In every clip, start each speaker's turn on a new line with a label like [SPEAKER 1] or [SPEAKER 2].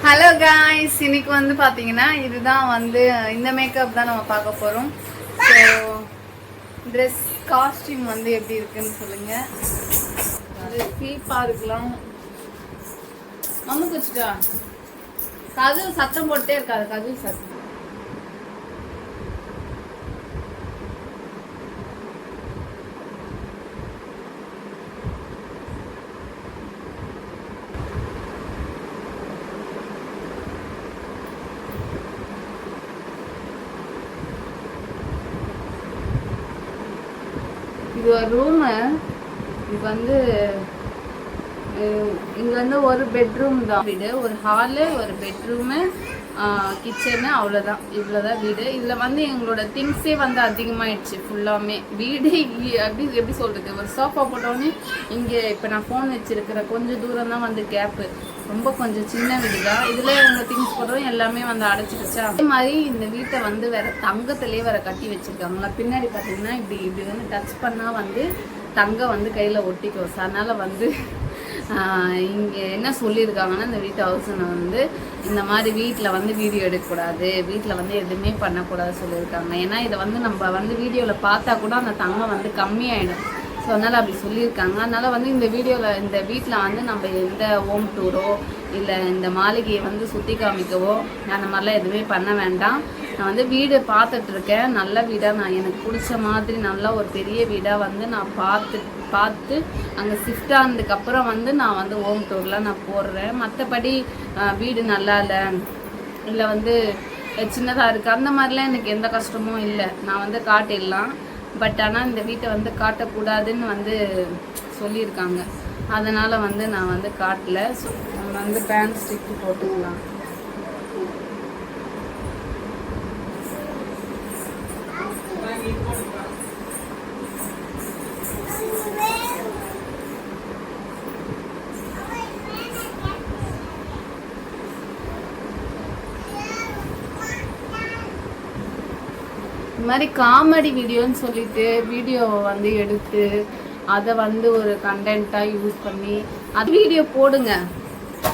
[SPEAKER 1] Hello guys, இன்னைக்கு வந்து பார்த்தீங்கன்னா இதுதான் வந்து இந்த மேக்கப் தான் நம்ம பார்க்க போகிறோம். ஸோ ட்ரெஸ் காஸ்டியூம் வந்து எப்படி இருக்குன்னு சொல்லுங்க. அது சீப்பாக இருக்கலாம். மம்முக்கு வச்சுட்டா கதவு சத்தம் போட்டே இருக்காது. கதவு சத்தம் இது ஒரு ரூமு. இது வந்து இங்கே வந்து ஒரு பெட்ரூம் தான் வீடு, ஒரு ஹாலு, ஒரு பெட்ரூமு, கிச்சனு, அவ்வளோதான். இவ்வளோதான் வீடு. இதில் வந்து எங்களோட திங்ஸே வந்து அதிகமாகிடுச்சு ஃபுல்லாமே. வீடு எப்படி சொல்கிறது, ஒரு சோஃபா போட்டோடனே இங்கே இப்போ நான் ஃபோன் வச்சுருக்கிற கொஞ்சம் தூரம் தான் வந்து கேப்பு. ரொம்ப கொஞ்சம் சின்ன வீடு தான். இதில் உங்கள் திங்ஸ் போடுறோம் எல்லாமே வந்து அடைச்சிடுச்சா. அதே மாதிரி இந்த வீட்டை வந்து வேறு தங்கத்திலே வேறு கட்டி வச்சுருக்காங்களா. பின்னாடி பார்த்தீங்கன்னா இப்படி வந்து டச் பண்ணால் வந்து தங்கம் வந்து கையில் ஒட்டிக்கும். அதனால் வந்து இங்கே என்ன சொல்லியிருக்காங்கன்னா, இந்த வீட்டு ஹவுஸனை வந்து இந்த மாதிரி வீட்டில் வந்து வீடியோ எடுக்கக்கூடாது, வீட்டில் வந்து எதுவுமே பண்ணக்கூடாது சொல்லியிருக்காங்க. ஏன்னா இதை வந்து நம்ம வந்து வீடியோவில் பார்த்தா கூட அந்த தங்கம் வந்து கம்மியாயிடும். ஸோ அதனால் அப்படி சொல்லியிருக்காங்க. அதனால் வந்து இந்த வீட்டில் வந்து நம்ம எந்த ஹோம் டூரோ இல்லை இந்த மாளிகையை வந்து சுற்றி காமிக்கவோ அந்த மாதிரிலாம் எதுவுமே பண்ண வேண்டாம். நான் வந்து வீடு பார்த்துட்ருக்கேன். நல்ல வீடாக நான் எனக்கு பிடிச்ச மாதிரி நல்ல ஒரு பெரிய வீடாக வந்து நான் பார்த்து அங்கே ஷிஃப்ட் ஆனதுக்கப்புறம் வந்து நான் வந்து ஹோம் டூர்லாம் நான் போடுறேன். மற்றபடி வீடு நல்லா இல்லை வந்து சின்னதாக இருக்குது அந்த மாதிரிலாம் எனக்கு எந்த கஷ்டமும் இல்லை. நான் வந்து காட்டிடலாம். பட் ஆனால் இந்த வீட்டை வந்து காட்டக்கூடாதுன்னு வந்து சொல்லியிருக்காங்க. அதனால் வந்து நான் வந்து காட்டலை. ஸோ நம்ம வந்து பேண்ட் ஸ்டிக்கு போட்டுக்கலாம். இந்த மாதிரி காமெடி வீடியோன்னு சொல்லிட்டு வீடியோவை வந்து எடுத்து அதை வந்து ஒரு கண்டென்ட்டாக யூஸ் பண்ணி அது வீடியோ போடுங்க.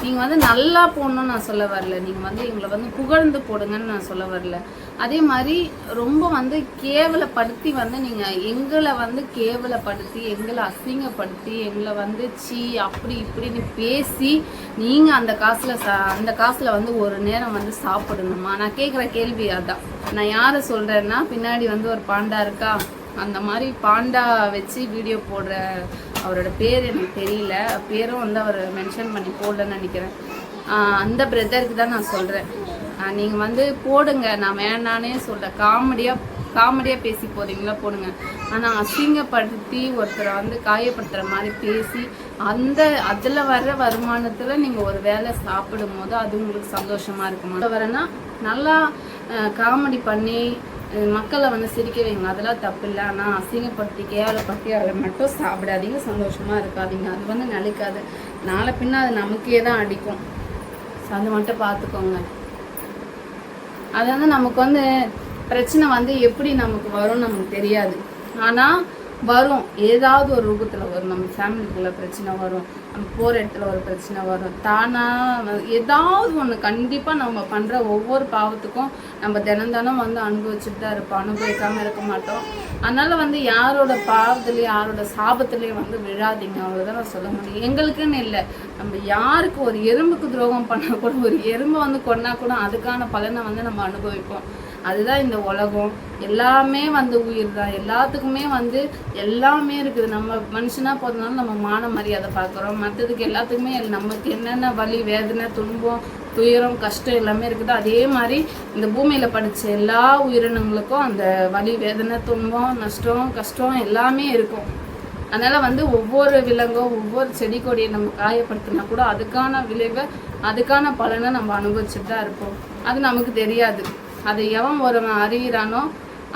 [SPEAKER 1] நீங்கள் வந்து நல்லா போடணும்னு நான் சொல்ல வரல, நீங்கள் வந்து எங்களை வந்து புகழ்ந்து போடுங்கன்னு நான் சொல்ல வரல. அதே மாதிரி ரொம்ப வந்து கேவலப்படுத்தி வந்து நீங்கள் எங்களை வந்து கேவலப்படுத்தி எங்களை அசிங்கப்படுத்தி எங்களை வந்து அப்படி இப்படின்னு பேசி நீங்கள் அந்த காசில் வந்து ஒரு நேரம் வந்து சாப்பிடணுமா? நான் கேட்குற கேள்வி அதான். நான் யாரை சொல்கிறேன்னா, பின்னாடி வந்து ஒரு பாண்டா இருக்கா, அந்த மாதிரி பாண்டா வச்சு வீடியோ போடுற அவரோட பேர் எனக்கு தெரியல, பேரும் வந்து அவர் மென்ஷன் பண்ணி போடலன்னு நினைக்கிறேன். அந்த பிரதருக்கு தான் நான் சொல்கிறேன். நீங்கள் வந்து போடுங்க, நான் வேணானே சொல்கிறேன். காமெடியாக பேசி போகிறீங்களா போடுங்க. ஆனால் அசிங்கப்படுத்தி ஒருத்தரை வந்து காயப்படுத்துகிற மாதிரி பேசி அதில் வர்ற வருமானத்தில் நீங்கள் ஒரு வேலை சாப்பிடும் போது அது உங்களுக்கு சந்தோஷமாக இருக்குமா? வரேன்னா நல்லா காமெடி பண்ணி மக்களை வந்து சிரிக்க வைங்க, அதெல்லாம் தப்பு இல்லை. ஆனால் அசிங்கப்படுத்தி கேவலப்படுத்தி அதை மட்டும் சாப்பிடாதீங்க, சந்தோஷமாக இருக்காதீங்க. அது வந்து நிலைக்காது. நாளை பின்ன அது நமக்கே தான் அடிக்கும். அது மட்டும் பார்த்துக்கோங்க. அது வந்து நமக்கு வந்து பிரச்சனை வந்து எப்படி நமக்கு வரும்னு நமக்கு தெரியாது. ஆனால் வரும், ஏதாவது ஒரு ரூபத்தில் வரும். நம்ம ஃபேமிலிக்குள்ளே பிரச்சனை வரும், நம்ம போகிற இடத்துல ஒரு பிரச்சனை வரும். தானாக ஏதாவது ஒன்று கண்டிப்பாக நம்ம பண்ணுற ஒவ்வொரு பாவத்துக்கும் நம்ம தினம் வந்து அனுபவிச்சுட்டு தான் இருப்போம், அனுபவிக்காமல் இருக்க மாட்டோம். அதனால் வந்து யாரோட பாவத்துலேயும் யாரோட சாபத்துலேயும் வந்து விழாதீங்க, அவ்வளோதான் நான் சொல்ல முடியும். எங்களுக்குன்னு இல்லை, நம்ம யாருக்கு ஒரு எறும்புக்கு துரோகம் பண்ணால் கூட, ஒரு எறும்பை வந்து கொன்னா கூட அதுக்கான பலனை வந்து நம்ம அனுபவிப்போம். அதுதான் இந்த உலகம். எல்லாமே வந்து உயிர் தான், எல்லாத்துக்குமே வந்து எல்லாமே இருக்குது. நம்ம மனுஷனாக போகிறதுனால நம்ம மான மரியாதை பார்க்குறோம். மற்றதுக்கு எல்லாத்துக்குமே நமக்கு என்னென்ன வலி வேதனை துன்பம் துயரம் கஷ்டம் எல்லாமே இருக்குது. அதே மாதிரி இந்த பூமியில் படித்த எல்லா உயிரினங்களுக்கும் அந்த வலி வேதனை துன்பம் நஷ்டம் கஷ்டம் எல்லாமே இருக்கும். அதனால் வந்து ஒவ்வொரு விலங்கோ ஒவ்வொரு செடி கொடியை நம்ம காயப்படுத்தினா கூட அதுக்கான விளைவை அதுக்கான பலனை நம்ம அனுபவிச்சுட்டு தான் இருப்போம். அது நமக்கு தெரியாது. அதை எவன் ஒருவன் அறிகிறானோ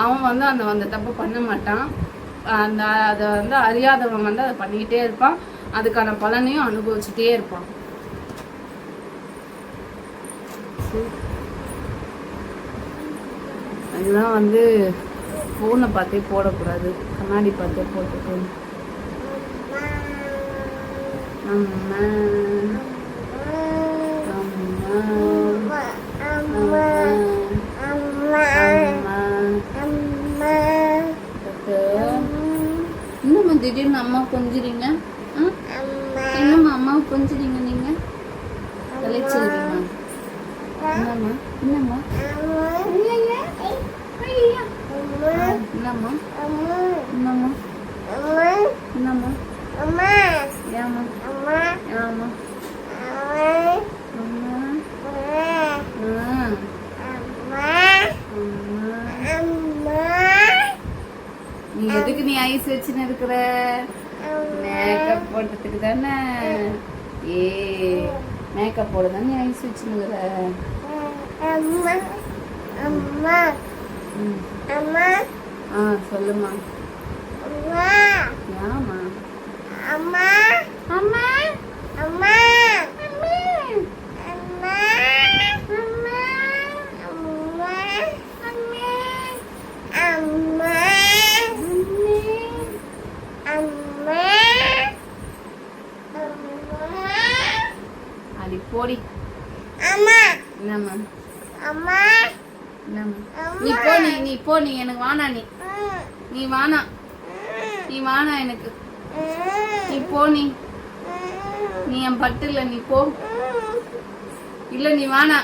[SPEAKER 1] அவன் வந்து அந்த தப்பு பண்ண மாட்டான். அதை வந்து அறியாதவன் வந்து அதை பண்ணிக்கிட்டே இருப்பான், அதுக்கான பலனையும் அனுபவிச்சுட்டே இருப்பான். அதுதான் வந்து ஃபோனை பார்த்தே போடக்கூடாது, கண்ணாடி பார்த்தே போட்டுக்கணும். அம்மா அம்மா கொஞ்சுறீங்க? என்னம்மா அம்மாவை கொஞ்சுறீங்க நீங்க? கலைச்சிருக்கீங்க. என்னம்மா என்னம்மா என்னம்மா என்னம்மா என்னம்மா ஏம்மா ஏம்மா நீ எதுக்கு நீ ஐஸ் வச்சுன்னு இருக்கிற? மேக்கப் போடுறதுக்கு தானே. ஏ மேக்கப் போட தானே ஐஸ் வச்சுன்னு இருக்கிற. சொல்லுமா. ஏமா அம்மா அம்மா அம்மா அடி போடி. என்னம்மா நீ போ. நீ போ. நீ எனக்கு வானா. நீ வானா. நீ வானா எனக்கு. நீ போ. நீ என் பட்டுல நீ போ. இல்ல நீ வானா.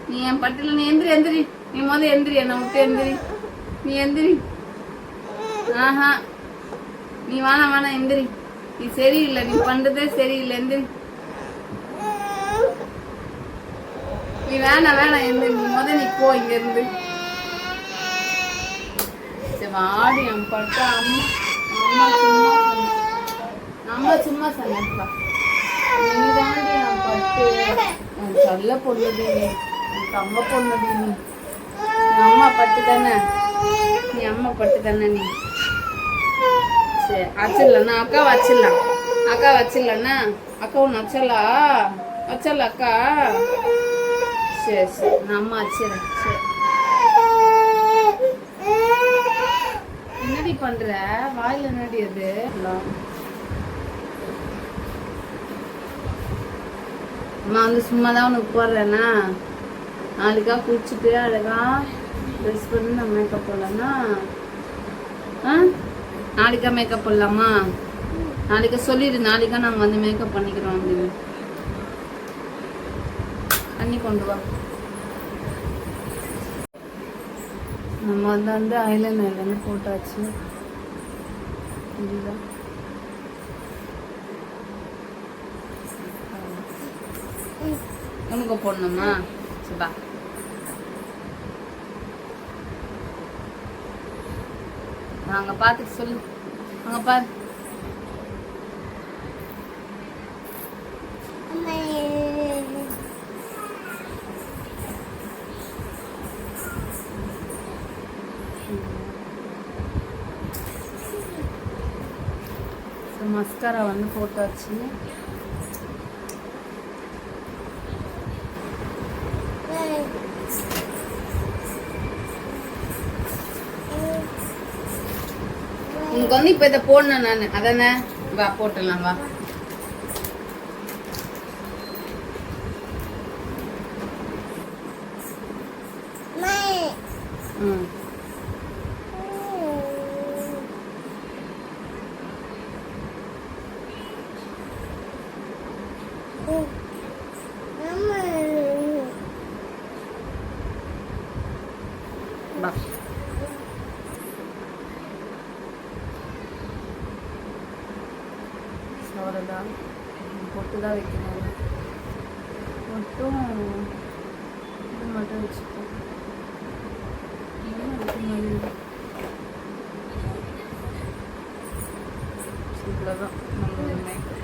[SPEAKER 1] நீ என் பட்டுல நீ எந்திரி. நீ முதல்ல எந்திரி. என்னை விட்டு எந்திரி. நீ எந்திரி. ஆஹா நீ வானா எந்திரி. நீ சரியில்லை. நீ பண்றதே சரியில்லை. எந்திரி. நீ வேணாம் எந்திரி. நீ முதல்ல நீ போ இங்க இருந்து. வாடி என் பட்டு. அம்மா சும்மா சொன்னப்பா. நீ தாண்டி என் பட்டு. என் சொல்ல பொண்ணுடி. என் தம்ப பொண்ணுடி. நீ அம்மா பட்டு தானே. நீ அம்மா பட்டு தானே. நீ சரி வச்சிடலண்ணா. அக்கா வச்சிடலண்ணா. அக்கா ஒன்று வச்சல அக்கா. சரி நான் அம்மா வச்சிடறேன். சரி என்னடி பண்ற? வாயில என்னடி அது? அம்மா வந்து சும்மா தான் உனக்கு போடுறேன்னா. நாளைக்கா குளிச்சுட்டு அழகா ட்ரெஸ் பண்ணி நான் மேக்கப் போடலாம்னா. நாளைக்கா மேக்கப் போடலாமா? நாளைக்கு சொல்லிடு. நாளைக்கா நாங்கள் வந்து மேக்கப் பண்ணிக்கிறோம் அப்படின்னு. தண்ணி கொண்டு வா. நம்ம வந்து ஐலைனர் போட்டாச்சு. இதுதான் உனக்கு போடணுமா? சரிப்பா. அங்கே பார்த்துட்டு சொல்லு. அங்கே பாரு. மஸ்காரா வந்து போட்டாச்சு. உனக்கு வந்து இப்ப இதை போடணும் நான். அதானே வா போட்டுடலாம் வா. அவ்வளோதான். பொட்டு தான் வைக்கணும். மட்டும் இது மட்டும் வச்சுப்போம். இவ்வளோதான் நம்மளோட மேக்கப்.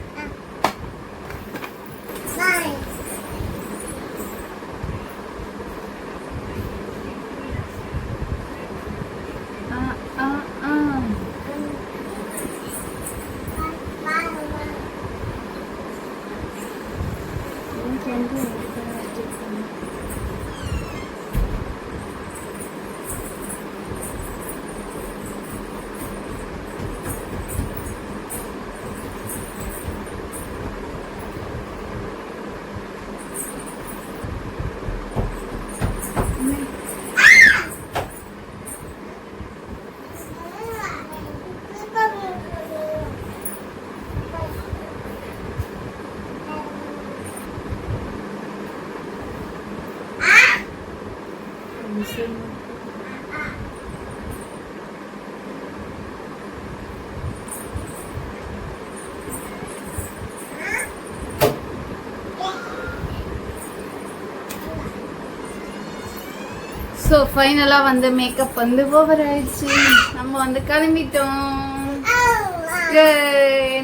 [SPEAKER 1] ஸோ ஃபைனலாக வந்து மேக்கப் வந்து ஓவர் ஆயிடுச்சு. நம்ம வந்து கிளம்பிட்டோம்.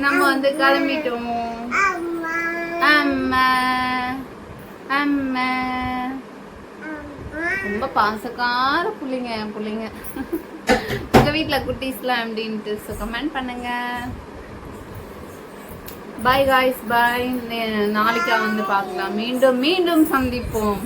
[SPEAKER 1] நம்ம வந்து கிளம்பிட்டோம். அம்மா அம்மா ரொம்ப பாசக்கார பிள்ளைங்க பிள்ளைங்க. உங்கள் வீட்டில் குட்டீஸ்லாம் அப்படின்ட்டு ஸோ கமெண்ட் பண்ணுங்க. பாய் காய்ஸ், பாய். நாளைக்கா வந்து பார்க்கலாம். மீண்டும் மீண்டும் சந்திப்போம்.